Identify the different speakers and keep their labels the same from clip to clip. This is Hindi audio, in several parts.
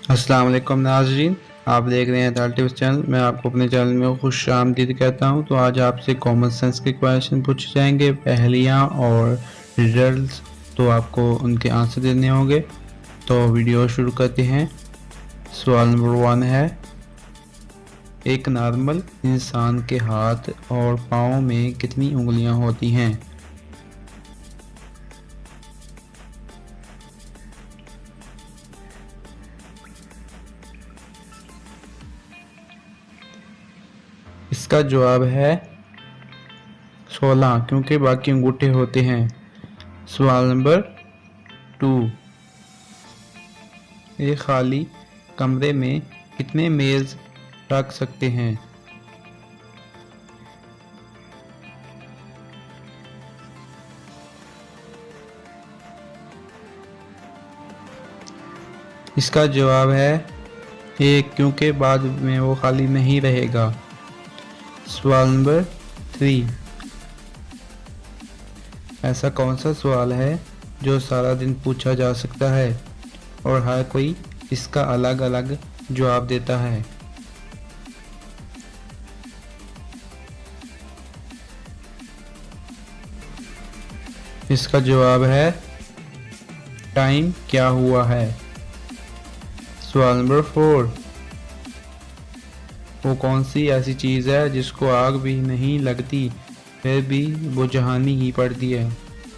Speaker 1: अस्सलाम वालेकुम नाज़रीन, आप देख रहे हैं ताल टिप्स चैनल। मैं आपको अपने चैनल में खुश आमदीद कहता हूं। तो आज आपसे कॉमन सेंस के क्वेश्चन पूछे जाएंगे, पहेलियां और रिडल्स। तो आपको उनके आंसर देने होंगे। तो वीडियो शुरू करते हैं। सवाल नंबर 1 है, एक नॉर्मल इंसान के हाथ और पाँव में कितनी उंगलियां होती हैं? इसका जवाब है 16, क्योंकि बाकी अंगूठे होते हैं। सवाल नंबर 2, एक खाली कमरे में कितने मेज़ रख सकते हैं? इसका जवाब है 1, क्योंकि बाद में वो खाली नहीं रहेगा। सवाल नंबर 3, ऐसा कौन सा सवाल है जो सारा दिन पूछा जा सकता है और हर कोई इसका अलग अलग जवाब देता है? इसका जवाब है टाइम क्या हुआ है। सवाल नंबर 4, वो कौन सी ऐसी चीज़ है जिसको आग भी नहीं लगती फिर भी वो जहानी ही पड़ती है?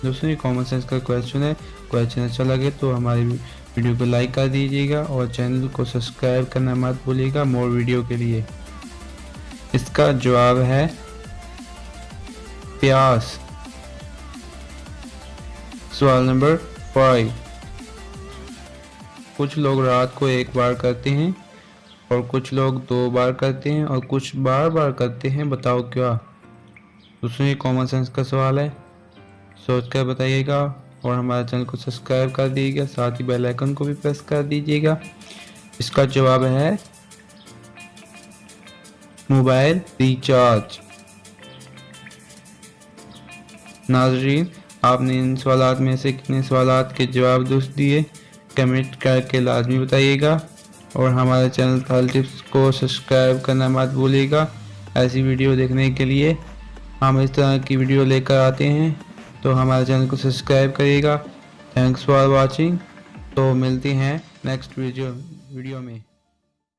Speaker 1: दोस्तों, ये कॉमन सेंस का क्वेश्चन है। क्वेश्चन अच्छा लगे तो हमारी वीडियो को लाइक कर दीजिएगा और चैनल को सब्सक्राइब करना मत भूलिएगा मोर वीडियो के लिए। इसका जवाब है प्यास। सवाल नंबर 5, कुछ लोग रात को एक बार करते हैं और कुछ लोग 2 बार करते हैं और कुछ बार बार करते हैं, बताओ क्या? दोस्तों, ये कॉमन सेंस का सवाल है, सोच कर बताइएगा और हमारे चैनल को सब्सक्राइब कर दीजिएगा, साथ ही बेल आइकन को भी प्रेस कर दीजिएगा। इसका जवाब है मोबाइल रिचार्ज। नाज़रीन, आपने इन सवालात में से कितने सवालात के जवाब दुरुस्त दिए कमेंट करके लाजमी बताइएगा और हमारे चैनल ताल टिप्स को सब्सक्राइब करना मत भूलिएगा। ऐसी वीडियो देखने के लिए हम इस तरह की वीडियो लेकर आते हैं, तो हमारे चैनल को सब्सक्राइब करिएगा। Thanks for watching. तो मिलते हैं नेक्स्ट वीडियो में।